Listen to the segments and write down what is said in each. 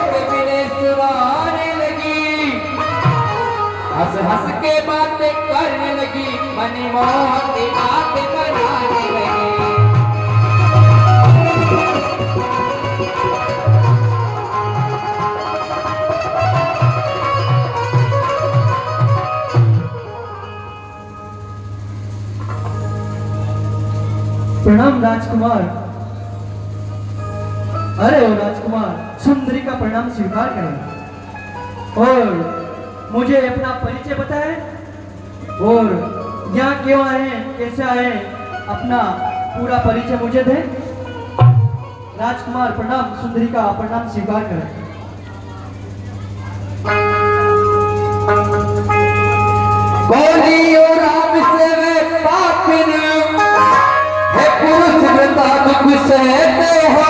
कबीले सुनाने लगी, हंस हंस के बातें करने लगी, मनमोहक की बातें बनाने लगी। प्रणाम राजकुमार। अरे ओ राजकुमार, सुंदरी का प्रणाम स्वीकार करें और मुझे अपना परिचय बताएं और यहाँ क्यों आए हैं, कैसे आए हैं, अपना पूरा परिचय मुझे दें। राजकुमार प्रणाम, सुंदरी का प्रणाम स्वीकार करें। बोलियो राम से वे पापिन, हे पुरुष वृता दुख सहते हो,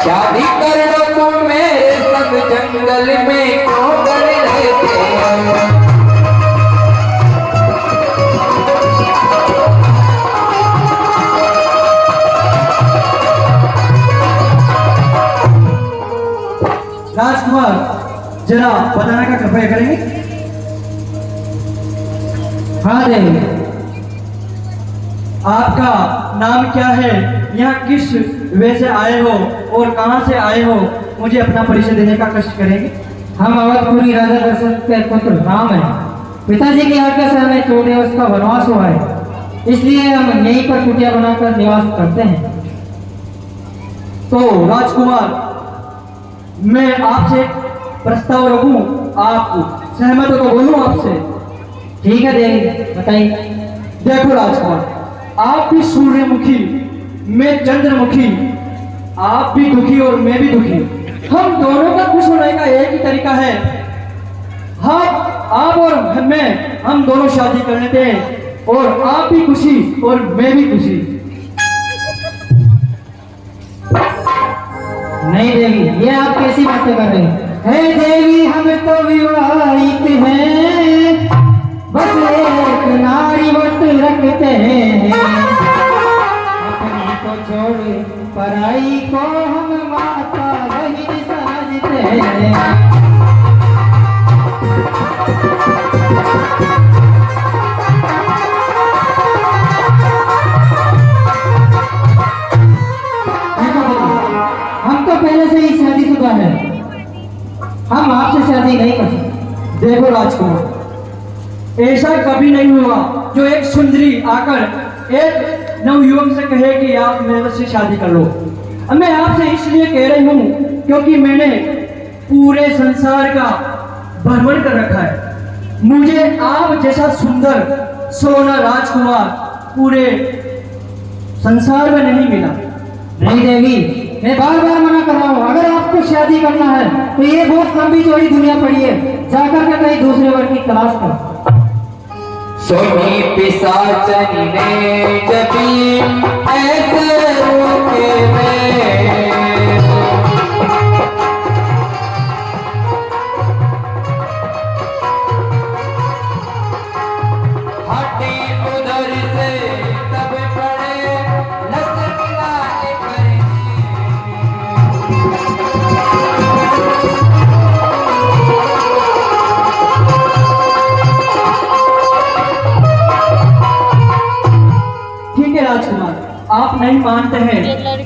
शादी कर लो तुम मेरे संग, जंगल में क्यों गड़े रहते हो। राजकुमार जरा बताने का कृपया करेंगे। हाँ देवी, आपका नाम क्या है, यहाँ किस वे से आए हो और कहाँ से आए हो, मुझे अपना परिचय देने का कष्ट करेंगे। हम अवधपुरी राजा दशरथ के पुत्र राम हैं। पिताजी की आज्ञा से हमें 14 वर्ष का वनवास हुआ है, इसलिए हम यहीं पर कुटिया बनाकर निवास करते हैं। तो राजकुमार, मैं आपसे प्रस्ताव रखूं, आप सहमत हो तो बोलूं आपसे। ठीक है देवी, बताइए। देखो राजकुमार, आप भी सूर्यमुखी, मैं चंद्रमुखी, आप भी दुखी और मैं भी दुखी, हम दोनों का खुश होने का एक ही तरीका है। आप और मैं, हम दोनों शादी कर लेते हैं और आप भी खुशी और मैं भी खुशी। नहीं देवी, ये आप कैसी बातें कर रहे हैं। हे देवी, हम तो विवाहित हैं, बस एक नारी व्रत रखते हैं, अपनी को छोड़ पराई को हम माता बहिन समझते हैं। हम तो पहले से ही शादीशुदा है, हम आपसे शादी नहीं कर सकते। देखो राजकुमार, ऐसा कभी नहीं हुआ जो एक सुंदरी आकर एक नवयुवक से कहे कि आप मेरे से शादी कर लो। अब मैं आपसे इसलिए कह रही हूँ क्योंकि मैंने पूरे संसार का भ्रमण कर रखा है, मुझे आप जैसा सुंदर सोना राजकुमार पूरे संसार में नहीं मिला। नहीं देवी, मैं बार बार मना कर रहा हूँ, अगर आपको शादी करना है तो ये बहुत लंबी चौड़ी दुनिया पड़ी है, जाकर के कहीं दूसरे वर्ग की तलाश करो। सोनी पिशाचनी ने जबी ऐसे रोके में, हटी उधर से तब पड़े लसन लाल करे। ठीक है राजकुमार, आप नहीं मानते हैं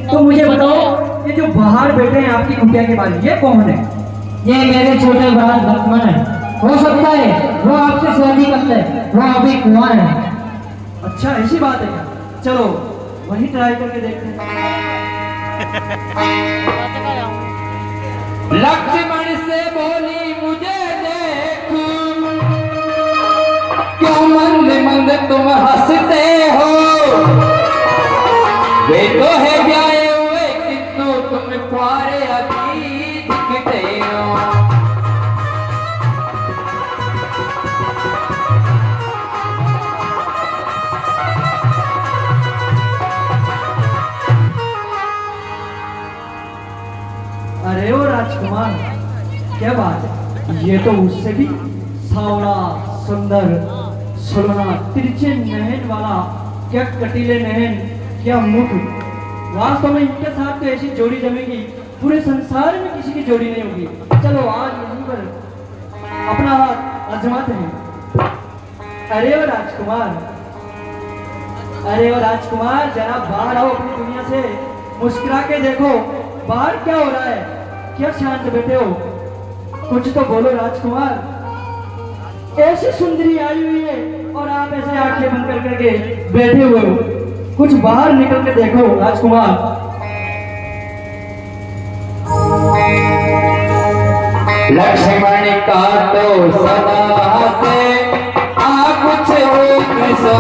तो मुझे बताओ, ये जो बाहर बैठे हैं आपकी कुटिया के बाहर, ये कौन है? ये मेरे छोटे भाई लक्ष्मण है, हो सकता है वो आपसे शादी करते हैं, वो अभी कुंवार है। अच्छा ऐसी बात है क्या? चलो वही ट्राई करके देखते हैं। लक्ष्मण से बोली मुझे देख, क्यों मंद मंद तुम हंसते हो, वे तो है ब्याहे हुए किंतु तुम कुआरे अभी दिखते हो। अरे ओ राजकुमार, क्या बात है, ये तो उससे भी सावड़ा सुंदर सुलना तिरछे नहन वाला, क्या कटीले नहन, क्या मुख, वास्तव में इनके साथ तो ऐसी जोड़ी जमेगी पूरे संसार में किसी की जोड़ी नहीं होगी। चलो आज यहीं पर अपना हाथ आजमाते हैं। अरे ओ राजकुमार, अरे ओ राजकुमार, जरा बाहर आओ अपनी दुनिया से, मुस्कुरा के देखो बाहर क्या हो रहा है। क्या शांत बैठे हो, कुछ तो बोलो राजकुमार। ऐसी सुंदरी आई हुई है और आप ऐसे आंखें बंद कर करके बैठे हुए हो। कुछ बाहर निकल के देखो राजकुमार। लक्ष्मण का तो सदा से कुछ हो कृष्ण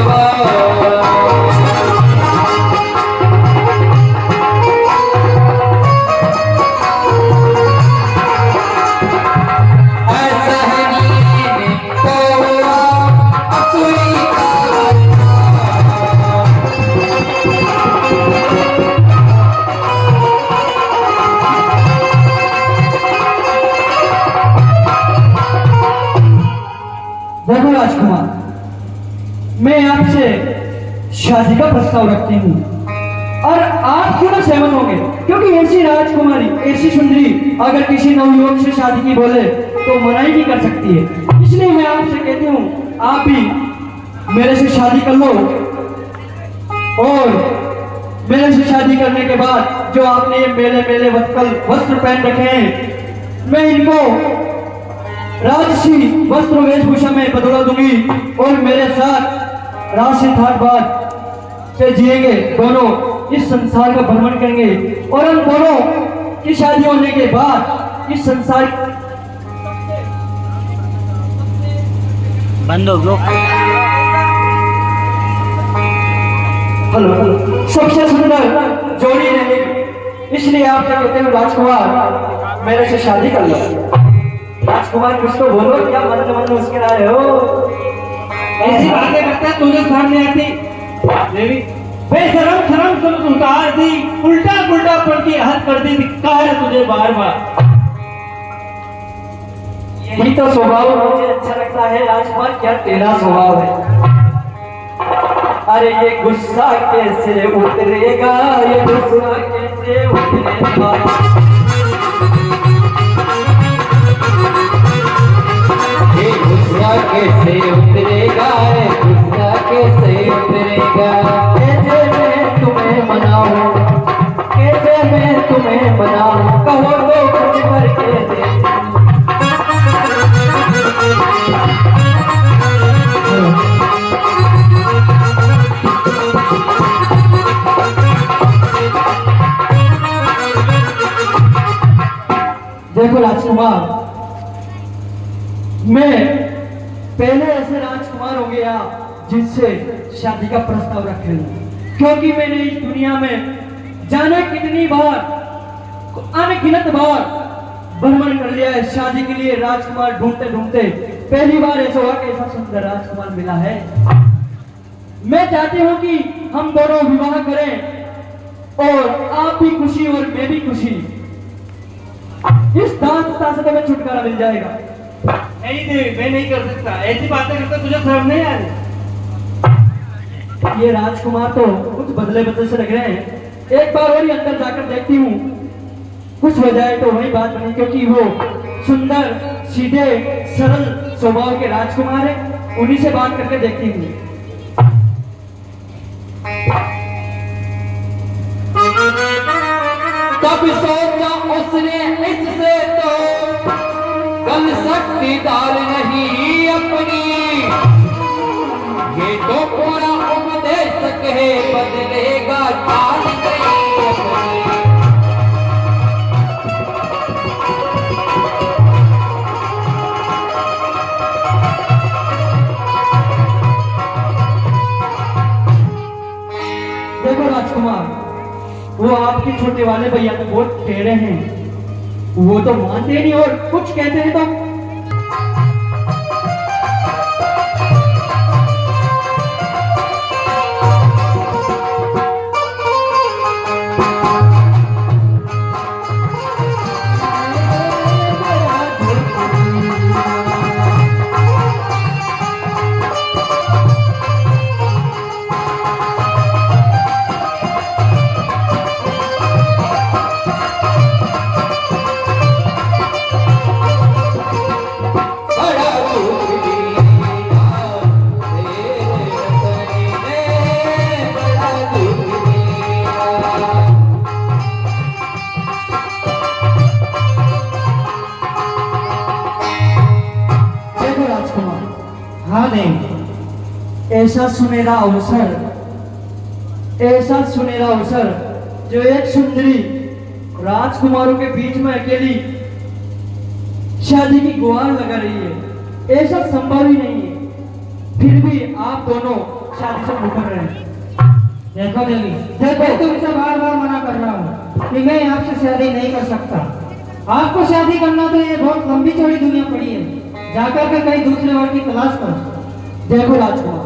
देखो राजकुमार, मैं आपसे शादी का प्रस्ताव रखती हूँ और आप क्यों ना सहमत होंगे, क्योंकि ऐसी राजकुमारी, ऐसी सुंदरी अगर किसी नवयुवक से शादी की बोले तो मना ही नहीं कर सकती है। इसलिए मैं आपसे कहती हूँ आप भी मेरे से शादी कर लो और मेरे से शादी करने के बाद जो आपने ये मेले मेले वस्त्र पहन रखे हैं, मैं इनको राजसी वस्त्र वेशभूषा में बदला दूंगी और मेरे साथ राशि ठाट बात से जिएंगे। दोनों इस संसार का भ्रमण करेंगे और हम दोनों की शादी होने के बाद इस संसार बंद हो गया। हेलो, सबसे सुंदर जोड़ी रहेगी। इसलिए आपसे कहते हैं राजकुमार मेरे से शादी कर लो। राजकुमार कुछ तो बोलो, क्या मन मन मुस्कुरा रहे हो? ऐसी बातें करता है तुझे सामने आती देवी बेशरम शर्म सुन उतार दी, उल्टा पुल्टा पड़ के हद कर दी, धिक्कार है तुझे बार बार। यही तो स्वभाव मुझे अच्छा लगता है राजकुमार, क्या तेरा स्वभाव है। अरे ये गुस्सा कैसे उतरेगा, ये गुस्सा कैसे उतरेगा, गुस्सा कैसे उतरेगा, गुस्सा कैसे उतरेगा। कैसे मैं तुम्हें मनाऊं, कैसे मैं तुम्हें मनाऊं, कहो तो कुछ करके दे। देखो राजकुमार, मैं पहले ऐसे राजकुमार हो गया जिससे शादी का प्रस्ताव रखे हूं, क्योंकि मैंने इस दुनिया में जाने कितनी बार, अनगिनत बार भ्रमण कर लिया है शादी के लिए। राजकुमार ढूंढते ढूंढते पहली बार ऐसा हुआ कि ऐसा सुंदर राजकुमार मिला है। मैं चाहती हूं कि हम दोनों विवाह करें और आप भी खुशी और मैं भी खुशी। इस दासता से तुम्हें छुटकारा मिल जाएगा। नहीं देवी, मैं नहीं कर सकता। ऐसी बातें करता तुझे शर्म नहीं आ रही? ये राजकुमार तो कुछ बदले बदले से लग रहे हैं। एक बार और ही अंदर जाकर देखती हूँ, कुछ हो जाए तो वही बात बनी, क्योंकि वो सुंदर सीधे सरल स्वभाव के राजकुमार है। उन्हीं से बात करके देखती हूँ। तब सोचा उसने इससे तो कल सकती दाल नहीं अपनी, ये तो पूरा उपदेश कहे बदलेगा चाल गई अपनी। देखो राजकुमार, वो आपके छोटे वाले भैया तो बहुत टेढ़े हैं, वो तो मानते नहीं और कुछ कहते हैं तो दें। ऐसा सुनहरा अवसर जो एक सुंदरी राजकुमारों के बीच में अकेली शादी की गुहार लगा रही है, ऐसा संभव ही नहीं है, फिर भी आप दोनों शादी से मुकर रहे हैं। देखो देवी, मैं तुमसे बार बार मना कर रहा हूँ कि मैं आपसे शादी नहीं कर सकता। आपको शादी करना तो ये बहुत लंबी चौड़ी दुनिया पड़ी है, जाकर के कहीं दूसरे वर्ग की तलाश करो। देखो राजकुमार,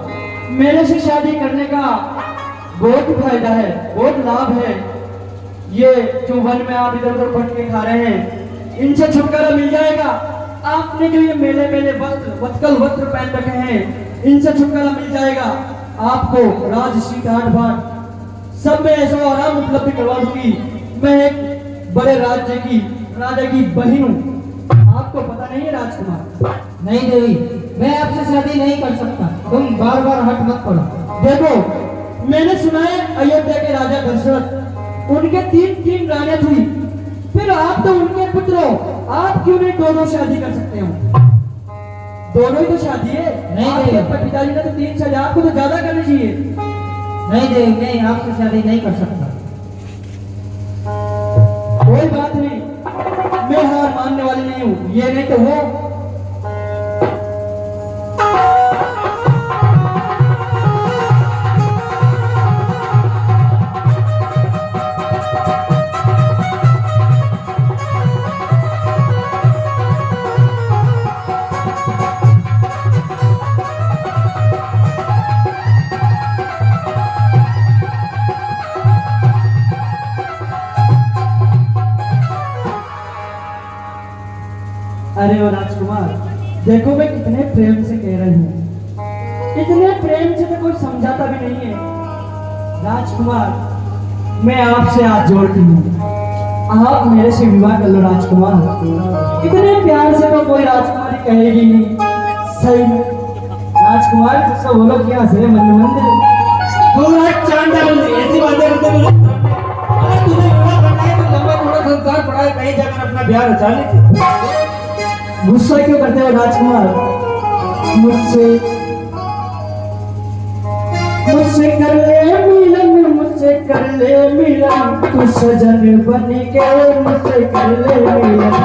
मेरे से शादी करने का बहुत फायदा है, बहुत लाभ है। ये जो वन में आप इधर उधर भटके खा रहे हैं, इनसे छुटकारा मिल जाएगा। आपने जो ये मेले मेले वस्त्र पहन रखे हैं, इनसे छुटकारा मिल जाएगा। आपको राजसी घाट भाट सब में ऐसा आराम उपलब्ध करवा दूंगी। मैं एक बड़े राजा की बहन हूँ, आपको पता नहीं है राजकुमार। नहीं देवी, मैं आपसे शादी नहीं कर सकता, तुम बार बार हट मत करो। देखो, मैंने सुना है अयोध्या के राजा दशरथ, उनके तीन रानियां थी, फिर आप तो उनके पुत्र हो, आप क्यों नहीं दोनों शादी कर सकते हो? दोनों ही तो शादी है। नहीं, आपके नहीं। पिताजी ने तो 3 शादी, आपको तो ज्यादा करनी चाहिए। नहीं देवी, मैं आपसे शादी नहीं कर सकता। कोई बात नहीं, मैं हार मानने वाली नहीं हूँ, ये नहीं तो वो। अरे ओ राजकुमार, देखो मैं कितने प्रेम से कह रही हूँ, इतने प्रेम से तो कोई समझाता भी नहीं है। राजकुमार, मैं आपसे हाथ जोड़ती हूँ, आप मेरे से विवाह कर लो राजकुमार। इतने प्यार से तो कोई राजकुमारी कहेगी नहीं। सही में राजकुमार, कुछ तो बोलो, क्या हंस रहे मंद पूरा चांदा ऐसी बातें करते हैं। अगर तुझे विवाह करना है तो लंबा थोड़ा संसार पड़ा है, कहीं जाकर अपना ब्याह रचा ले। गुस्सा क्यों करते हो राजकुमार? मुझसे कर ले मिलन, मुझसे कर ले मिलन, तू सजन बन के मुझसे कर ले मिलन।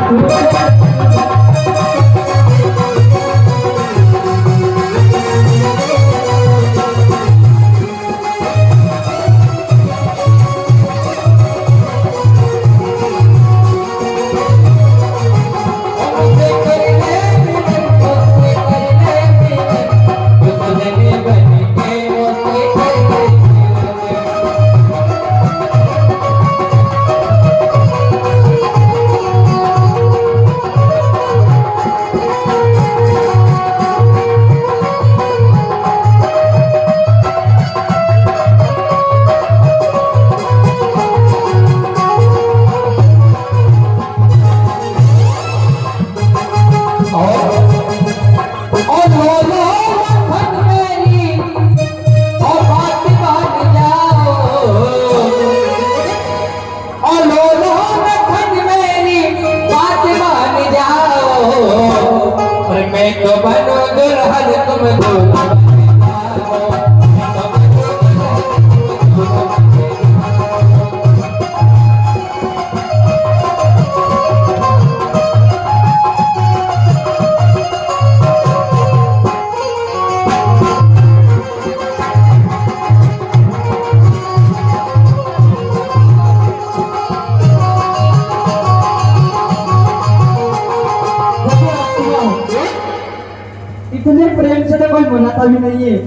इतने प्रेम से तो कोई मनाता भी नहीं है,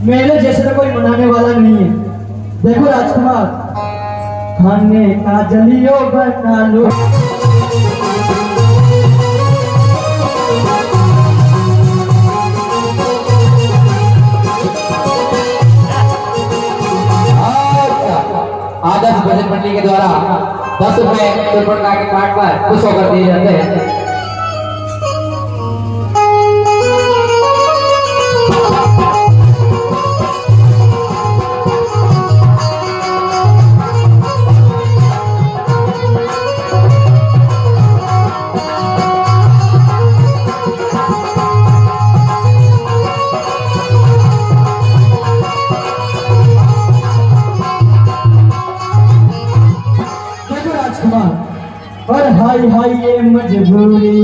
मेरे जैसे तो कोई मनाने वाला नहीं है। देखो राजकुमार, खाने का जलियो बना लो। आदर्श बजट मंडली के द्वारा 10 रुपए दुर्घटना के कार्ड पर खुश होकर दिए जाते हैं। निभाइए मजबूरी।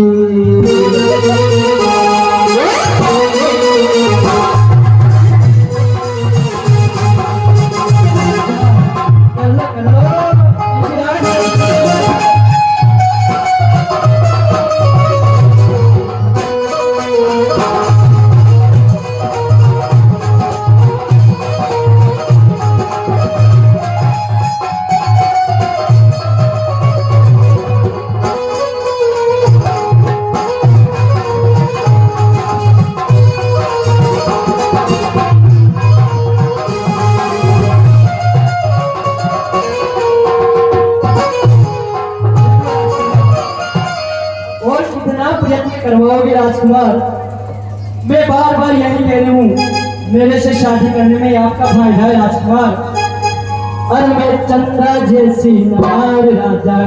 और कितना प्रयत्न करवाओगे राजकुमार? मैं बार बार यही कह रही हूँ, मेरे से शादी करने में आपका फायदा है राजकुमार। और मैं चंद्रा जैसी नार राजा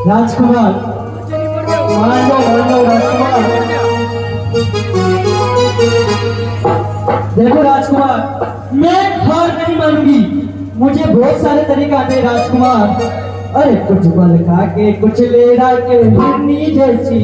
राजकुमार, मान लो राजकुमार। देखो राजकुमार, मैं हार नहीं मानूंगी। मुझे बहुत सारे तरीके आते हैं राजकुमार। अरे कुछ बल खा के कुछ ले रहा के हिरनी जैसी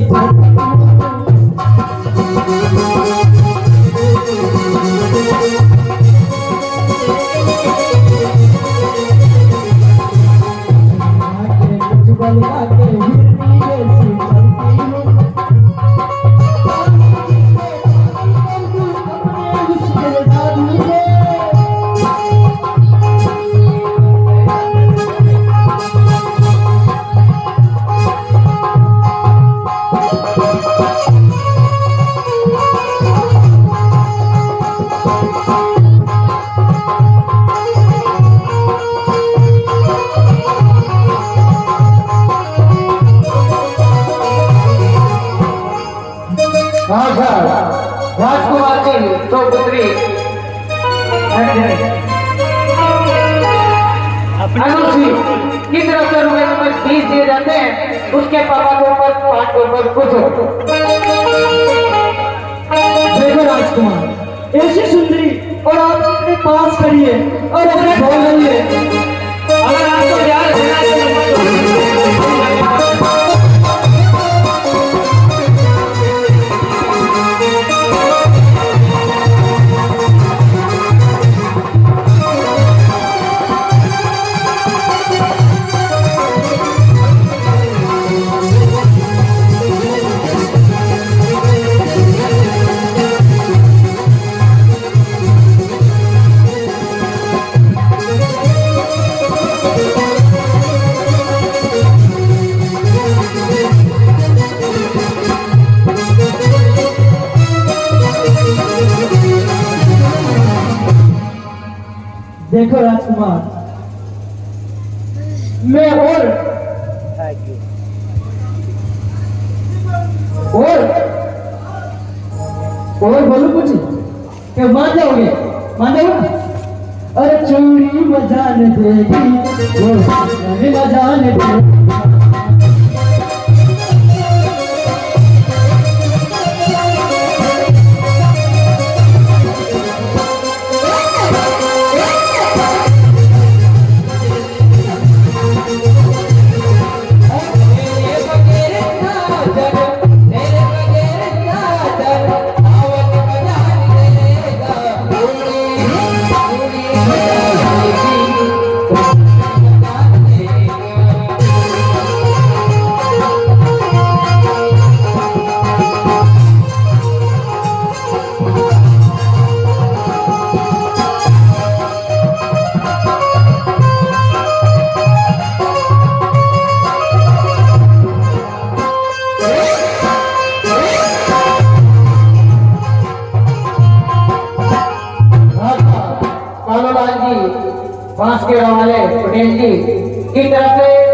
राजकुमार की तो पुत्री अनुश्री की तरफ से रुपए नंबर 20 दिए जाते हैं। उसके पापा के ऊपर 5 के ऊपर कुछ हो। देखो राजकुमार, ऐसी सुंदरी और आप अपने पास खड़ी है और अपने बोल रही है। अगर आपको प्यार देखो राजकुमार, मैं और बोलू कुछ क्या मान जाओगे? मान जाओगे? अरे चोरी मजान देगी वो मजान देगी। बांस के वाले पटेल जी की तरफ से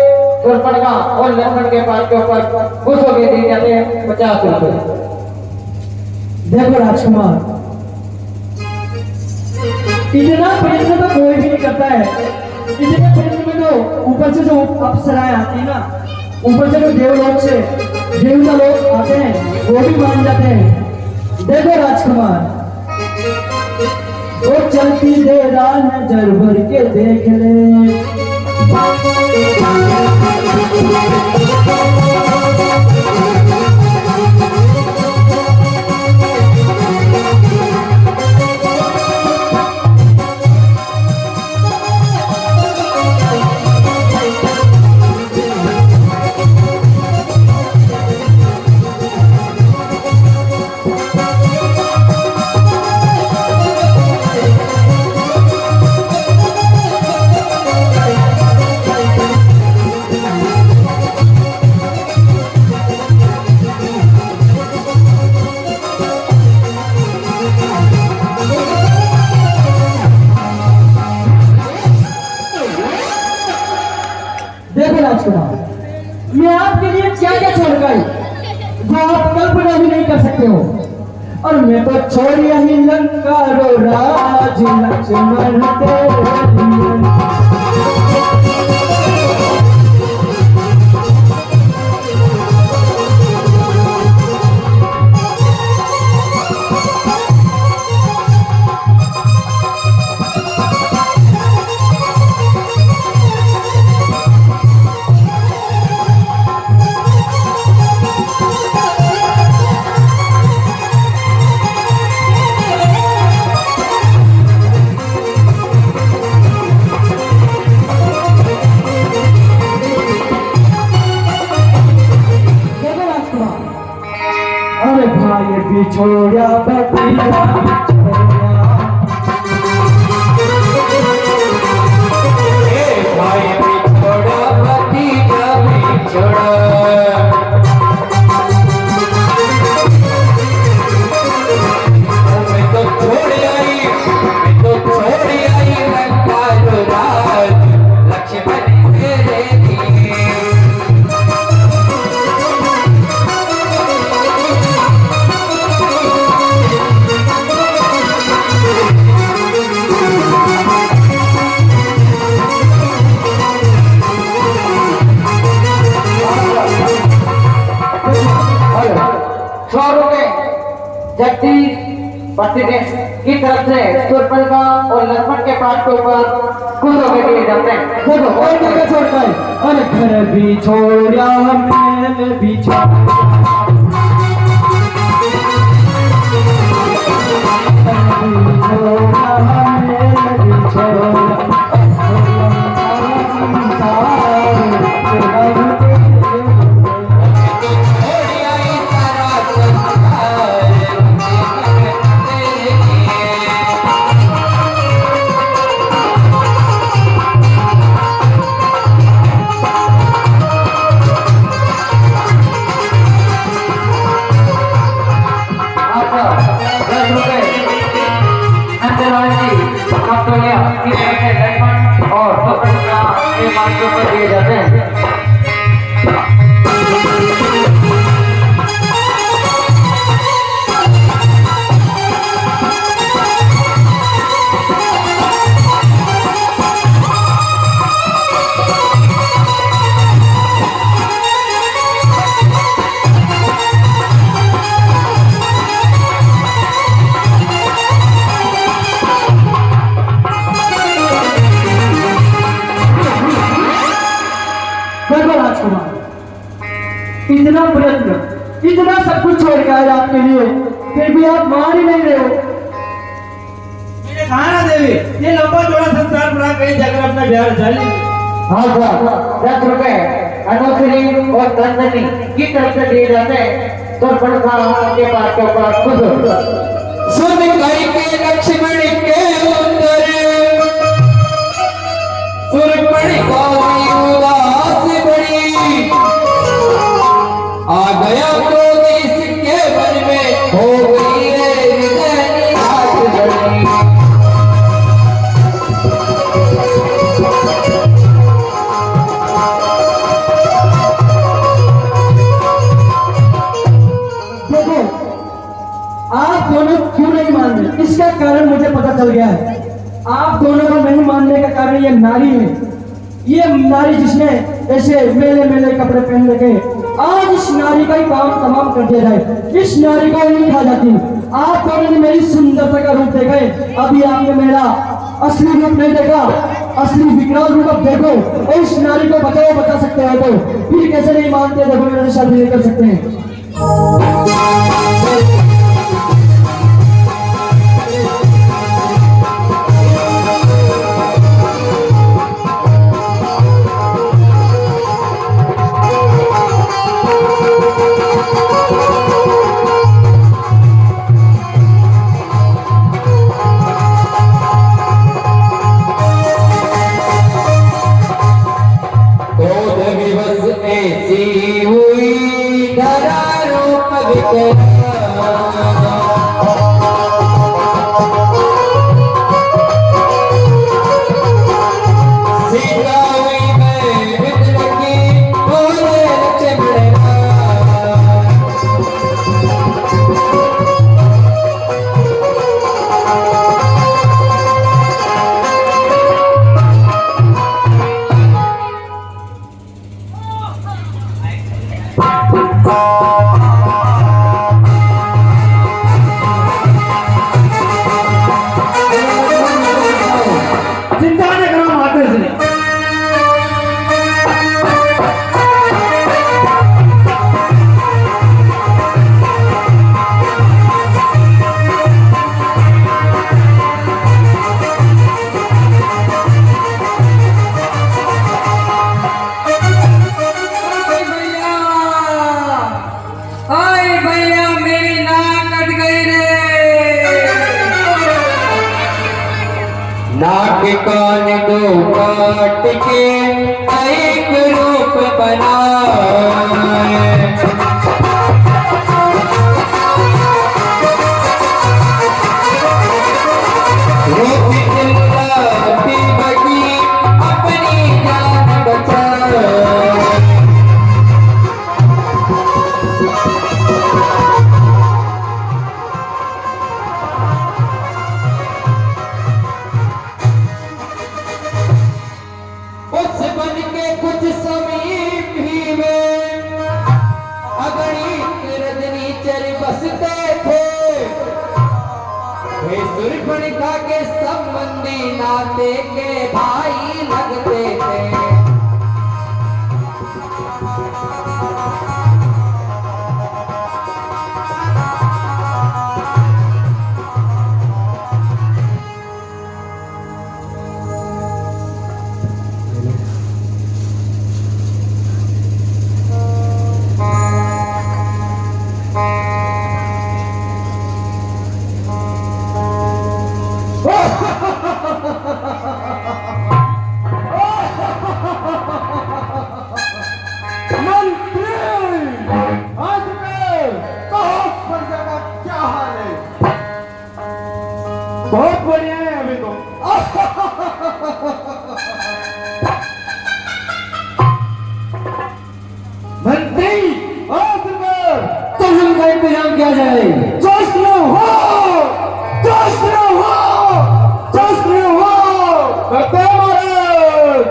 सुरपड़गा और लक्ष्मण के पास के ऊपर खुश हो गए दिए जाते हैं 50 रुपए। देखो राजकुमार, इतना प्रयत्न तो कोई भी नहीं करता है। इतने प्रयत्न में तो ऊपर से जो अप्सराएं आती है ना, ऊपर से जो देवलोक से देवता लोग आते हैं वो भी मान जाते हैं। देखो राजकुमार, वो चलती दे रहा नजर भर के देख ले। देखो राजकुमार, मैं आपके लिए क्या क्या छोड़ गई जो आप कल्पना भी नहीं कर सकते हो। और मैं तो छोड़ यही लंका रो राज लक्ष्मण तेरे लिए। अरे भाई बिछोड़ा बतिया जगदीश प्रतिदेश की तरफ से सुरपड़गा और लक्ष्मण के पास के ऊपर खुश होकर दिए जाते हैं। देखो और क्या छोड़ता है। अरे घर भी छोड़ा मेल भी दिए जाते हैं। इतना प्रयत्न, इतना सब कुछ छोड़ के आया आपके लिए, फिर भी आप मान ही नहीं रहे हो। मैंने कहा ना देवी, ये लंबा चौड़ा संसार बड़ा कहीं जाकर अपना ब्याह रचा लीजिए। हाँ साहब, 10 रुपए अनुश्री और धनधनी की तरफ से दिए जाते हैं। तो बड़का के पास के ऊपर खुद सुन करके लक्ष्मण के उतर सुरपड़ी को उदास बड़ी आ गया क्रोध इसके मन में हो गई है हृदय आग जली। चल गया है। आप दोनों का नहीं मानने का कारण ये नारी है, ये नारी जिसने ऐसे मेले मेले कपड़े पहन रखे, आज इस नारी का ही काम तमाम कर दिया जाए। इस नारी को नहीं खा जाती। आप दोनों ने मेरी सुंदरता का रूप देखा है, अभी आपने मेरा असली रूप नहीं देखा, असली विकराल रूप अब देखो। और इस नारी को बचा सकते हो तो फिर कैसे नहीं मानते, देखो मेरे से शादी नहीं कर सकते हैं। चिंता न करो माता श्री। नाक कान दो काट के एक रूप बनाए, रूप चिल्लाती बगी अपनी जान बचाए। कुछ बन के कुछ समीप ही में अगणित रजनीचर बसते थे, वे सुर्पणखा के संबंधी नाते के भाई लगते थे। बहुत बढ़िया है अभी तो। मंत्री तो हम का इंतजाम किया जाए। जश्न हो, जश्न हो, जश्न हो करते महाराज।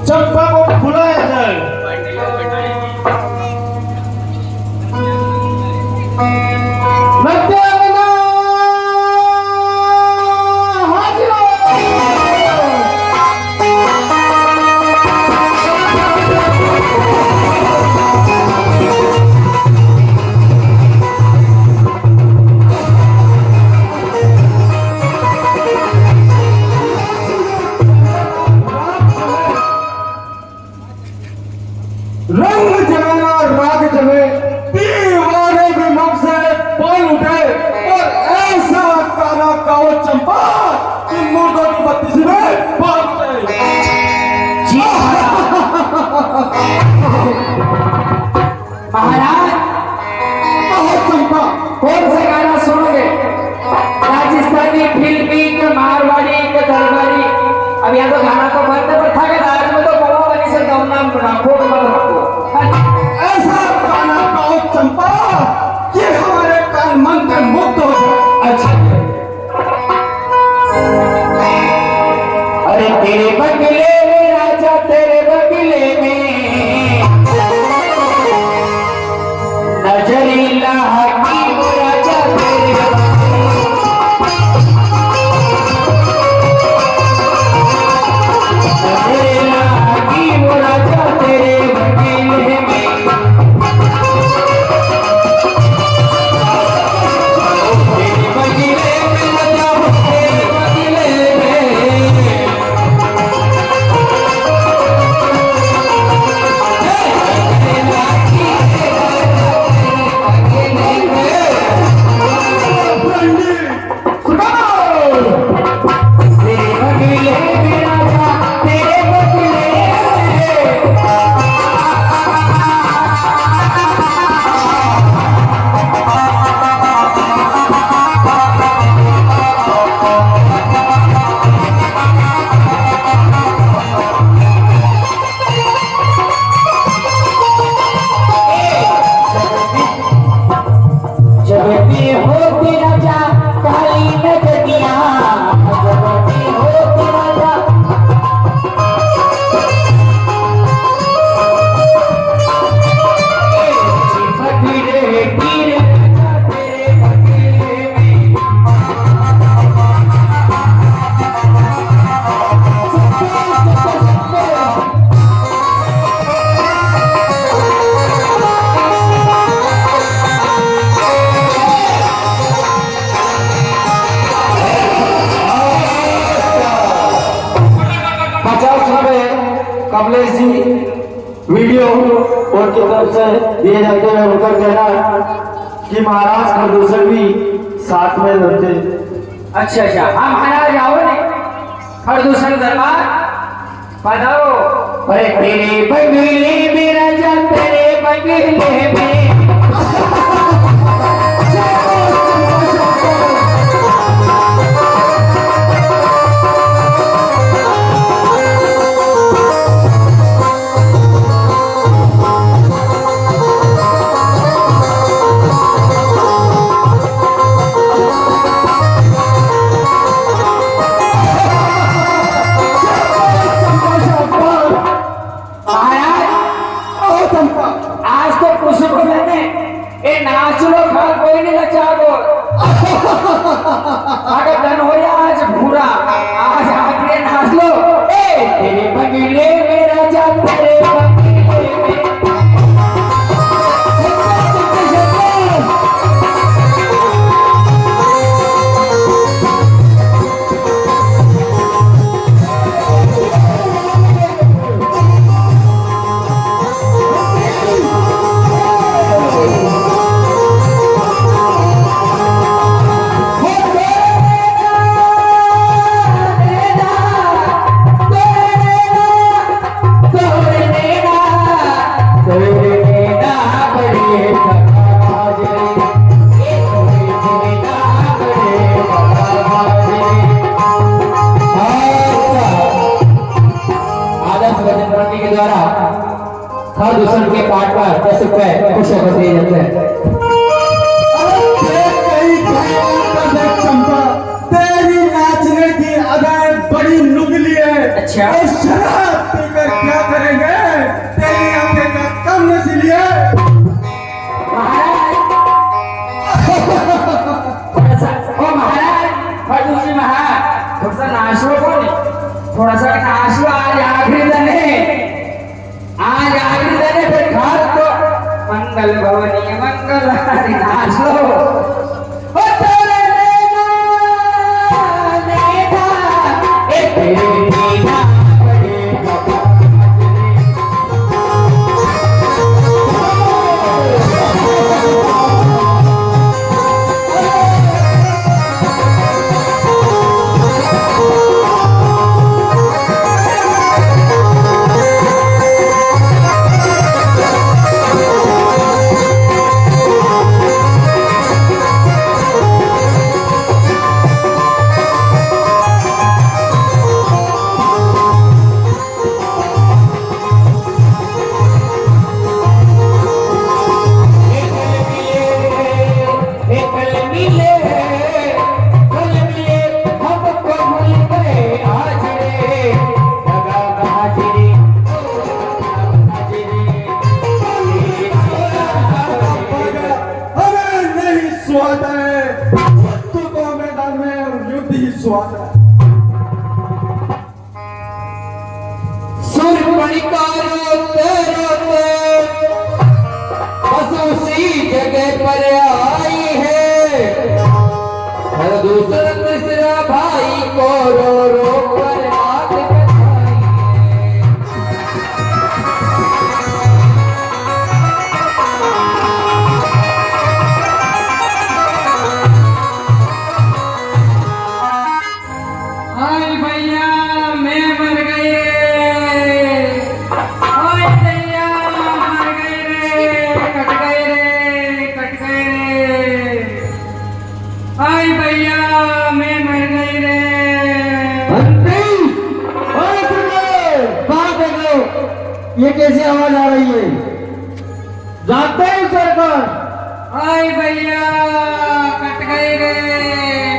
चंपा को बुलाया जाए। हाजिर अरे तेरे बगले में राजा, तेरे बगले में नजरी लागी वो राजा तेरे नजरी लागी वो राजा तेरे बगले में। तेरे बगले में राजा, तेरे बगले में कमलेश जी वीडियो और की तरफ से दिए जाते हैं। उनका कहना कि महाराज खरदूषण भी साथ में रहते। अच्छा अच्छा, हाँ महाराज आओ ने खरदूषण दरबार पधारो। अरे तेरे बगले में राजा, तेरे बगले में आज तो पुष्प मैंने ए नाच लो खा कोई नहीं नचा बोल। अगर धन हो रहा आज भूरा, आज आगे नाच लो। ए तेरे बगले में राजा, तेरे बगले में खरदूषण के पाठ पर 10 रुपए खुश होकर दिए जाते हैं। चंपा, तेरी नाचने की अदाएं बड़ी नुगली है। अच्छा। और शराब पीकर क्या करेंगे? तेरी आंखें का कम नसीली है। ओ महाराज खरदूषण महाराज थोड़ा सा नाच लो, थोड़ा सा नाच लो। आज आखिरी दिन है, आज आखिरी दिन है, फिर घर तो मंगल भवनी मंगल हारी नाच लो। ओ तेरे नैना नैना, ए तेरे नैना बड़े बाबा। शूर्पणखा रोते रोते बस उसी जगह पर आई है, और दूसरा तीसरा भाई को रो रो कर हाथ बधाई है। आई भैया मैं मर गई रे, आई भैया मर गई रे, कट गई रे, कट गई रे, आई भैया मैं मर गई रे। कहाँ देख लो, ये कैसी आवाज आ रही है? जानते हैं सरकार? आई भैया कट गई रे,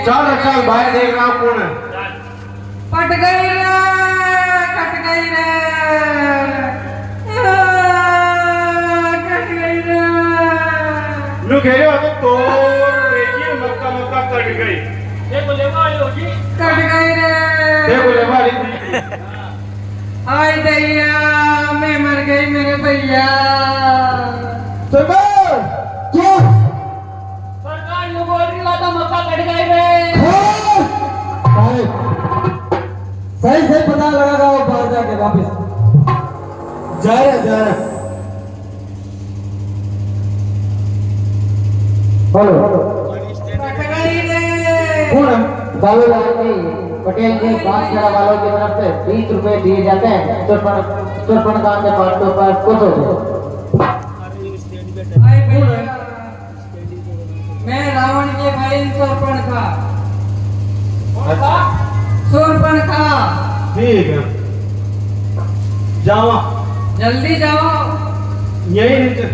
चल चल भाई देख रहा हूँ कौन है। कट गई रे, कट गई रे, कट गई रे, लो कह रहे हो तो देखिए मक्का मक्का कट गई। कट गई रे। देखो ले भाई आई दैया मैं मर गई मेरे भैया। सरकार क्या? सरकार यूं बोल रही हो तो मक्का कट गई रे। सही से पता लगा वो बाहर जाके वापस जा रहा हेलो कट गई रे। कौन है? बाबूलाल जी पटेल जी बांसखेड़ा वालों की तरफ से 20 रुपए दिए जाते हैं चुरपन गांव के पार्टों पर कुछ हो आई भैया मैं रावण के भाई शूर्पणखा। अच्छा शूर्पणखा ठीक है, जाओ जल्दी जाओ, यही नीचे।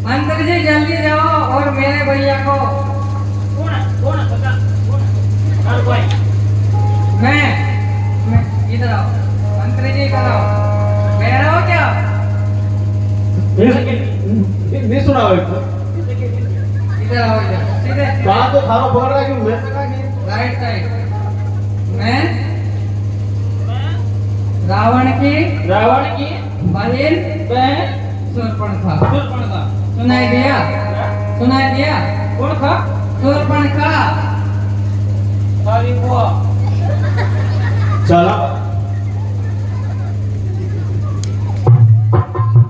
मंत्री जी जल्दी जाओ और मेरे भैया को। मैं इधर आओ, मंत्री जी इधर आओ, कह रहे हो क्या? नहीं सुना भाई इधर आओ, इधर सीधे बात तो थारो बोल रहा है कि मैं सका कि राइट साइड। मैं रावण की बहन शूर्पणखा। सुनाई दिया? सुनाई दिया? कौन था? शूर्पणखा। चला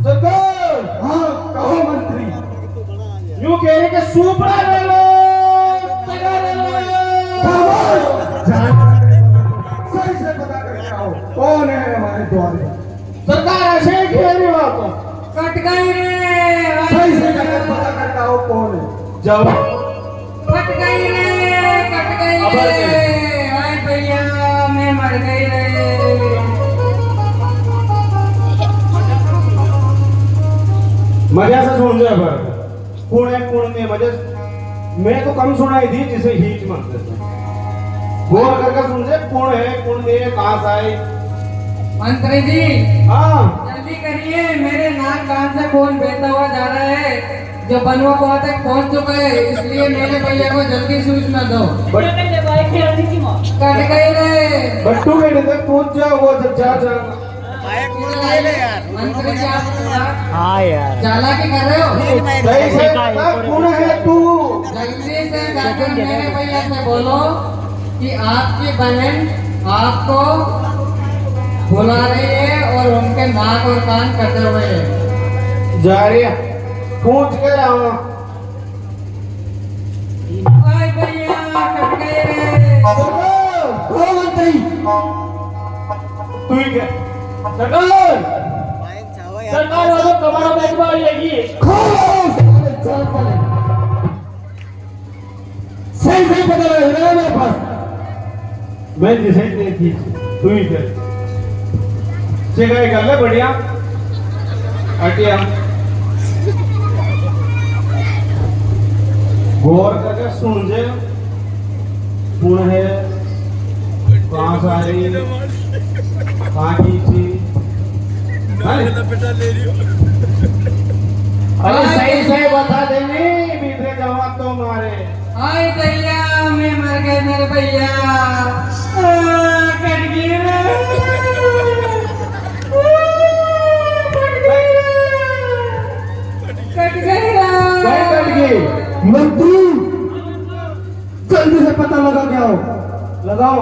सरकार। हाँ कहो मंत्री। यूं कह रहे कि सुपड़ा ले लो, तगा ले लो। सही से पता करके आओ कौन है हमारे द्वार में। सरकार ऐसे ही कह रही बात तो कट गई रे। सही से पता करके आओ कौन है। जाओ कट गई रे, कट गई अबर रे। के। हाय भैया मैं मर गई रे। मजा से सुन जाए पर कौन है कौन नहीं मजा मैं तो कम सुनाई थी जिसे हीच मानते थे वो करके सुन जाए कौन है कौन नहीं है कहाँ से आए। मंत्री जी हाँ जल्दी करिए, मेरे नाक कान से खून बहता हुआ जा रहा है, जो बनवा को तक पहुंच चुका है, इसलिए मेरे भैया को जल्दी सूचना दो। कट गई रे। बट्टू के लिए पूछ जाओ वो जब जा मंत्री जी आप चालाकी कर रहे हो? सही से कौन है तू। जल्दी से जाकर मेरे भैया से बोलो कि आपकी बहन आपको बुला रही है और उनके नाक और कान कटे हुए हैं। जा रही है पूछ के लाऊंगा। हाय भैया कट गए रे। कौन मंत्री तू ही क्या सरकार सरकार वालों कमरा बैठवा लेगी। सही सही पता लगा मेरे पास। मैं जिसे देखी तू ही कर जगह कर ले बढ़िया हटिया गौर करके सुन जे कौन है कहाँ से आ रही कहाँ की थी। अरे सही सही बता देंगे बीते जवाब तो मारे। हाय भैया मैं मर गए मेरे भैया। कट गई रे। मंत्री जल्दी से पता लगा के आओ। लगाओ।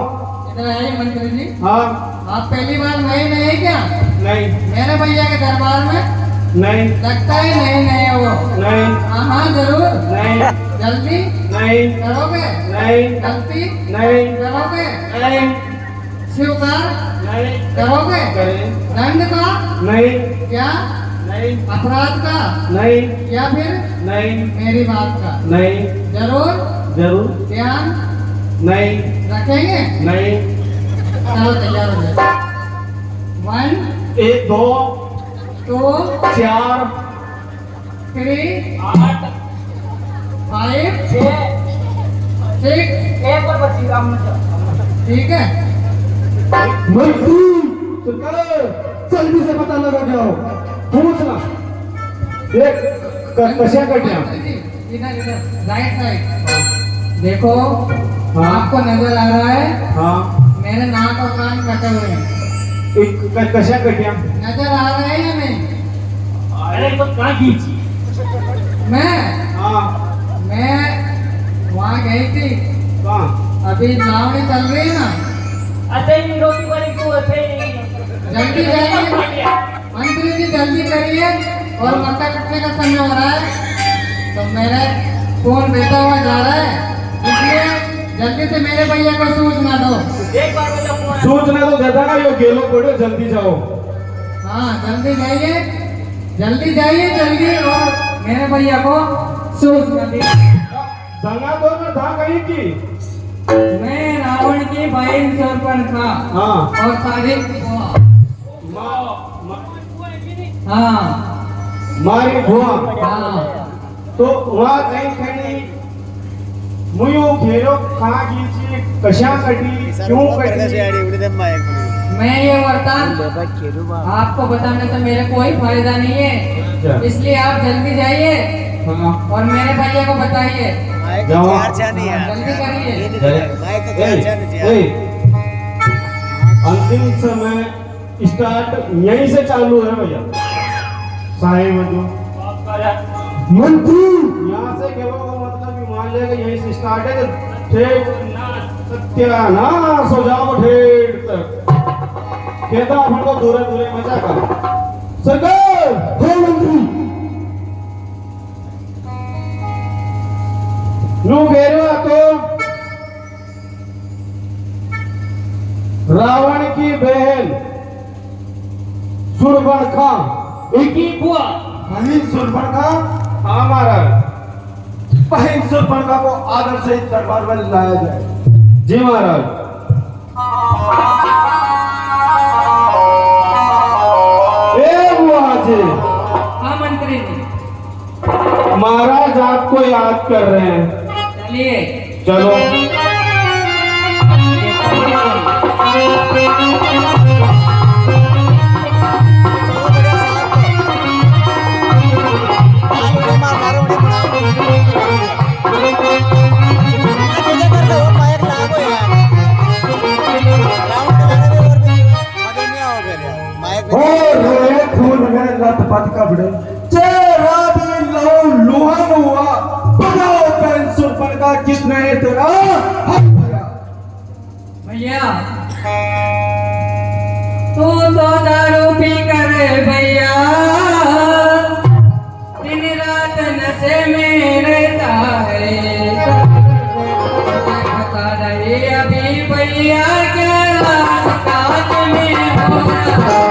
इधर आइए मंत्री जी। हाँ। आप पहली बार नए नए क्या नहीं मेरे भैया के दरबार में? नहीं लगता ही नहीं नए हो। नहीं हाँ हाँ जरूर। नहीं जल्दी नहीं करोगे? नहीं गलती नहीं करोगे? नहीं स्वीकार नहीं करोगे? करें। दंड का नहीं क्या? नहीं अपराध का नहीं या फिर नहीं मेरी बात का? नहीं जरूर जरूर ध्यान नहीं रखेंगे? नहीं। चलो तैयार हो जाए। 1 1 2 2 4 3 8 5 6 ठीक है। मंत्री सरकार जल्दी से पता लगा के आओ। पूछना देख कशा कट्या। इधर इधर राइट साइड देखो। हाँ। आपको नजर आ रहा है हाँ मेरे नाक और कान कटे हुए हैं। एक कशा कट्या। नजर आ रहा है या नहीं? अरे तो कहाँ खींची। मैं हाँ वहाँ गई थी। कहाँ। अभी लावणी चल रही है ना। जल्दी जाइए मंत्री जी, जल्दी करिए और मक्का कटने का समय हो रहा है तो मेरा फोन बेटा हुआ जा रहा है, इसलिए जल्दी से मेरे भैया को सूचना दो। सूचना तो देता ना यो गेलो पड़ो जल्दी जाओ। हाँ जल्दी जाइए जल्दी और मेरे भैया को सूचना दे। दंगा तो में था कहीं की। मैं रावण की बहन शूर्पणखा हाँ और सारी हाँ मारी भुआ हाँ तो वहाँ कहीं कहीं मुयो घेरो कहाँ खींची कशा कटी क्यों कटी। मैं ये वरदान आपको बताने से मेरे कोई फायदा नहीं है, इसलिए आप जल्दी जाइए हाँ और मेरे भैया को बताइए। जल्दी करिए। अंतिम समय स्टार्ट यहीं से चालू है भैया। साहेब मंत्री यहाँ से गेलो का मतलब मान लिया कि यहीं से स्टार्ट है तो ठेठ सत्यानाश हो जाओ ठेठ तक। कहता अपन को दूरे दूरे मजा कर सरकार। हो मंत्री नो घेरो तो रावण की बहन शूर्पणखा एक ही बुआ बहन शूर्पणखा। हाँ महाराज बहन शूर्पणखा को आदर से दरबार में लाया जाए। जी महाराज। ए बुआ जी। हाँ मंत्री जी। महाराज आपको याद कर रहे हैं। चलिए चलो का भिड़े चेहरा भी लोहा हुआ बनाओ पेन सुरपन का कितने तेरा भैया तू तो दारू पी कर भैया दिन रात नशे में रहता है। बता रही अभी भैया क्या रात में हो रहा है।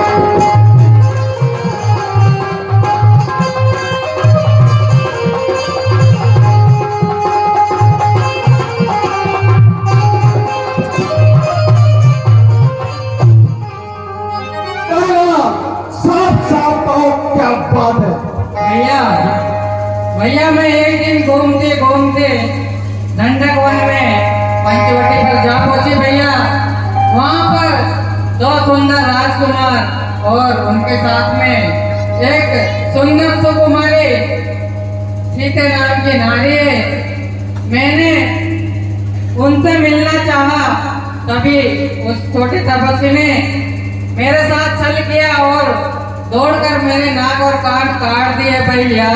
भैया मैं एक दिन घूमते घूमते दंडक वन में पंचवटी पर जा पहुंची भैया। वहां पर 2 सुंदर राजकुमार और उनके साथ में एक सुंदर सुकुमारी सीता नाम की नारी है। मैंने उनसे मिलना चाहा, तभी उस छोटे तपस्वी ने मेरे साथ छल किया और दौड़कर मेरे नाक और कान काट दिए भैया।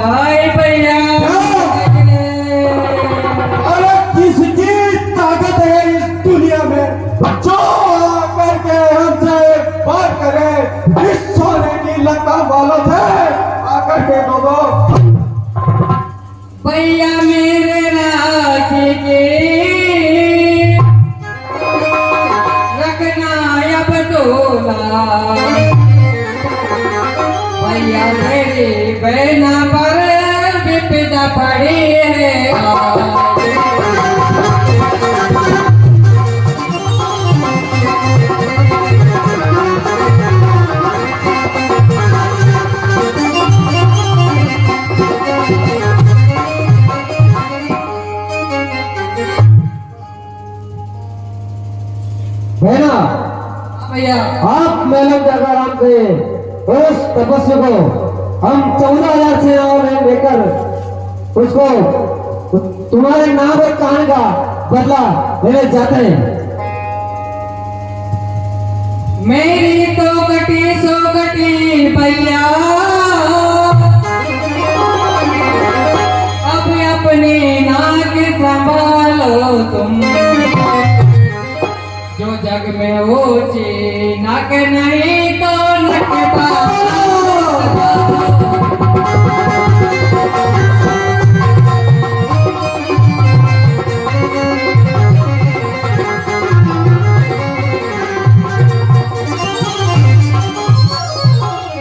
हाय भैया बोला भैया मेरी बहना पर विपदा पड़ी है बहना, भैया आप मेलम जाकर आराम से उस तपस्या को हम 14,000 सेनाओं में लेकर उसको तुम्हारे नाम और कान का बदला लेने जाते हैं। मेरी तो कटी सो कटी भैया अब अपनी नाक संभालो तुम जो जग में ऊंची नाक नहीं तो नकता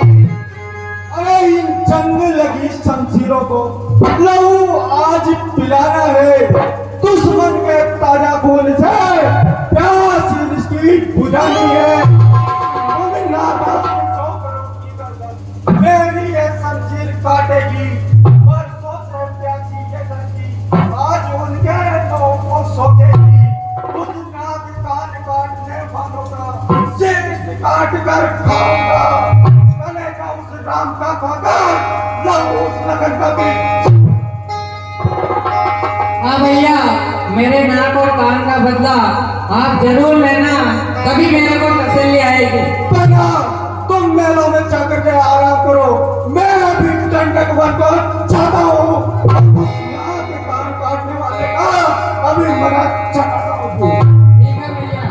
अरे इन जंग लगी शमशीरों को लहू आज पिलाना है दुश्मन के ताजा खून से प्यास इसकी बुझानी है उन नादान जो करोगी गर्दन मेरी ये शमशीर काटेगी बरसों से प्यासी ये धरती आज उनके लोगों को सोखेगी उस नाक कान काटने वालों का शीश काट कर खाऊंगा कलेजा उस राम का खाकर लहू उस लगन का बीज हाँ भैया मेरे नाक और कान का बदला आप जरूर लेना तभी मेरे को तसल्ली आएगी बना तुम मेलों में जाकर के आराम करो मैं अभी दंडक बनकर जाता हूँ यहाँ के कान काटने वाले का अभी मना चाहता हूँ ठीक है भैया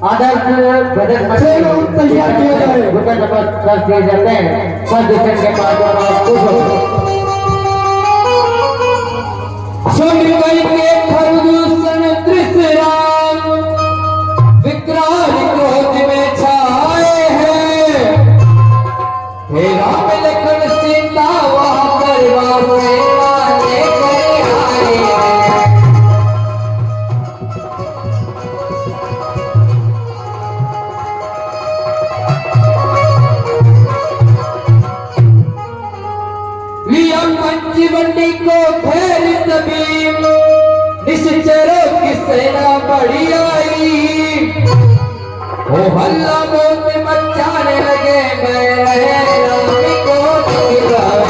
आदर्श बजट चलो, तैयार किया जाए। कर दिए जाते हैं सब दुकान के पास सुन गई के खरदूषण त्रिसराम विकराल क्रोध में छाए हैं हे राम लखन सीता वहाँ परिवार सेवा लेकर आए हैं लियम पंचवटी को फैलित भीम निश्चरों की सेना बड़ी आई ओ हल्ला बोल मचाने लगे मैं राम को गिराई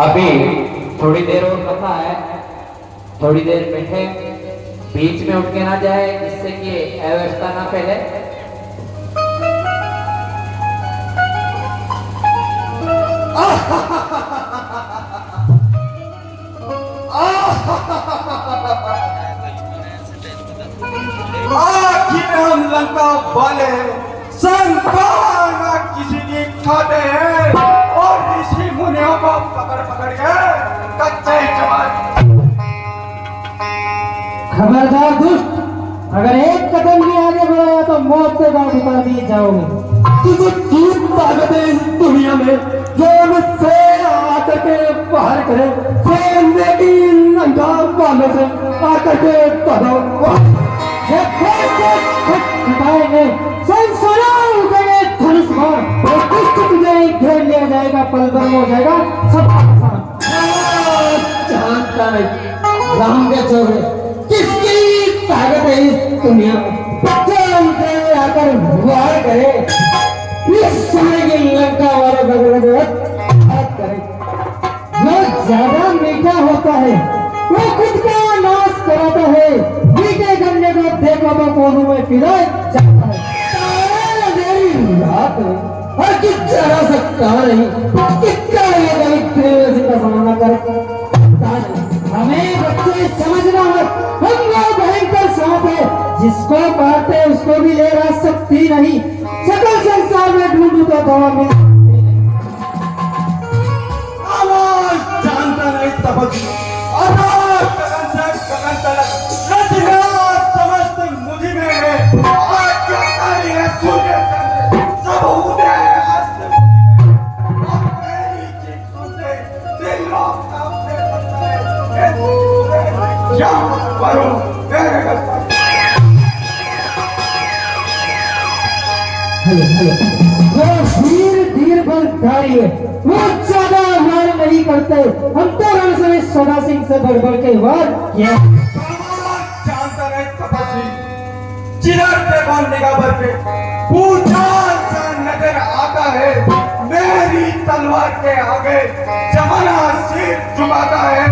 अभी थोड़ी देर और कथा है थोड़ी देर बैठे बीच में उठ के ना जाए जिससे कि अव्यवस्था ना फैले आखिर हम लंका वाले संताना किसी की खाते हैं और ऋषि मुनियों को पकड़ पकड़ के कच्चे जवान खबरदार दुष्ट अगर एक कदम भी आगे बढ़ाया तो मौत से गांव उतार दिए जाओगे तुझे तीन ताकतें इस दुनिया में जो मुझसे आकर के बाहर करे से की लंका वाले से आकर के पढ़ो घेर लिया जाएगा पल भर हो जाएगा सब आसान जानता नहीं राम के चोरे किसकी ताकत है इस दुनिया में जो हमसे आकर वार करे, इस समय की लंका वाले भगवत करे। जो ज्यादा मीठा होता है वो खुद का नाश कराता है, मीठे गन्ने को देखो तो कोनों में पिला जाता है। तारे अंधेरी रात में और किस जरा सकता नहीं, कितना ये दरिद्र का सामना करे। हमें बच्चे समझना है, हम वो भयंकर सांप है जिसको काटे उसको भी ले रह सकती नहीं। सकल संसार में ढूंढू तो दवा मिल आवाज जानता नहीं तपस्वी, आवाज गगन से गगन तक रचना समस्त मुझी में है। आज्ञाकारी है सूर्य चंद्र सब उदय अस्त और मेरी चीख सुनते दिल लोग कांपते बनते हैं। क्या करूं मेरे घर वो धीर बलधारी है, वो ज्यादा वार नहीं करते। हम तो रण से सदा सिंह से बढ़ के वार किया। जानता नहीं तपस्वी, चिराग पे कौन निगाह भर के पूछा सा नजर आता है। मेरी तलवार के आगे जमाना सिर झुकाता है,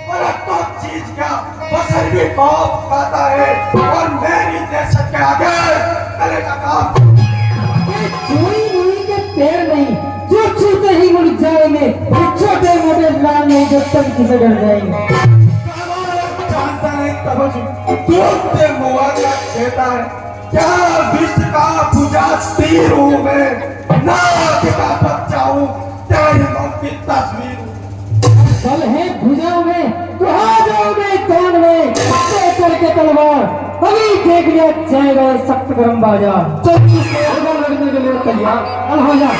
परंतु चीज क्या बसर भी खौफ खाता है। और मेरी दहशत के आगे करेगा काम कोई मुड़ी के पैर नहीं जो छूते ही मुड़ जाएंगे, छोटे मोटे लाल नहीं जो तंग से डर जाएंगे। जानता नहीं तपस्वी, दूध मुआवजा देता है। क्या विष का पूजा तीर हूँ मैं, नाग का बच्चा हूँ, तेरी मौत की तस्वीर हूँ। बल है भुजाओं में तो आ जाओ मैदान में, लेकर के तलवार अभी देख लिया जाएगा सख्त गरम बाजार। चलिए लड़ने के लिए तैयार अल हो जा।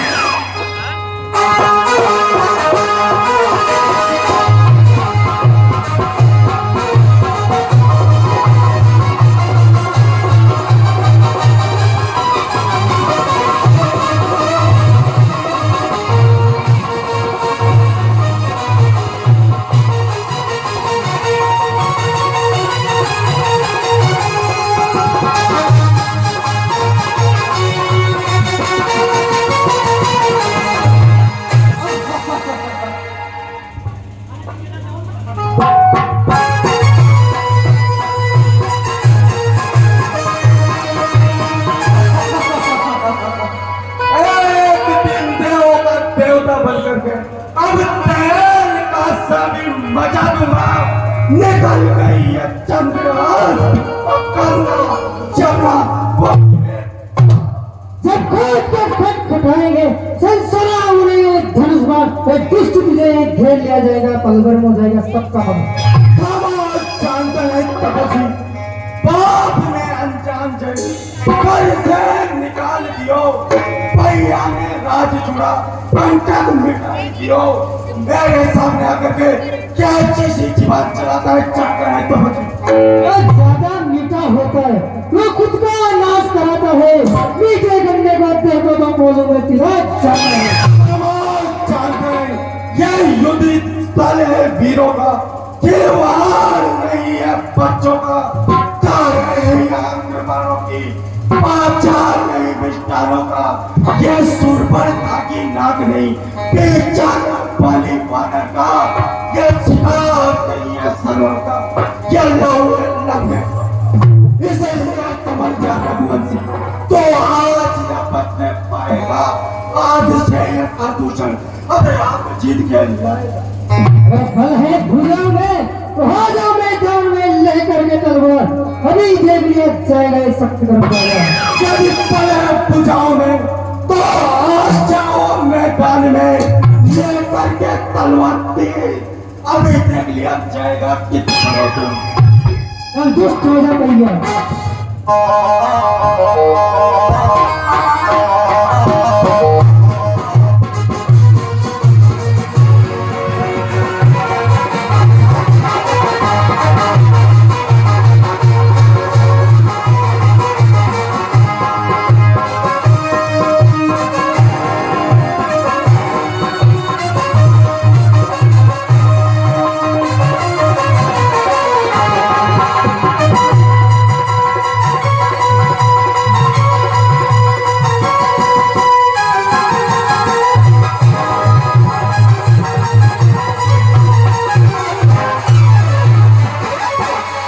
अब तेल का सभी मजा दूंगा। निकल गई है चंद्रहास और करना जबरा जब खोद के खटखटाएंगे संसरा उड़ेंगे धनुष बाण, दुष्ट तुझे घेर लिया जाएगा, पलवर में हो जाएगा सबका हम। जानता है तपस्वी, बाप ने अनजान जई घर से निकाल दियो, भैया ने राज जुड़ा पंचक मिटाई दियो। मेरे सामने आकर के क्या चीज़ी जीवन चलाता है, चाहता है तपस्वी। ज्यादा मीठा होता है वो खुद का नाश कराता है, मीठे गन्ने को देखो तो बोलो में तिलक जाता है। जानते हैं यह युद्ध स्थल है वीरों का, त्योहार नहीं है बच्चों का। अंगमानों की पाचार नहीं मिष्टानों का, ये सुरबरता की नाक नहीं बेचारा बाली वानर का, ये शिकार नहीं है सरों का, ये लौटे लम्हे इसे समझ जा रघुवंशी तो आज न बचने पाएगा। आज से प्रदूषण अबे आप जीत के लाएगा। फल है भुजाओं में तो आ जाओ मैदान में लेकर के तलवार, अभी देख लिया जाएगा ये सख्त गरम बाजार। यदि पले पूजाओं में तो आज जाओ मैदान में लेकर के तलवार तीर, अभी देख लिया जाएगा कितना हो तुम। दुष्ट हो जा भैया।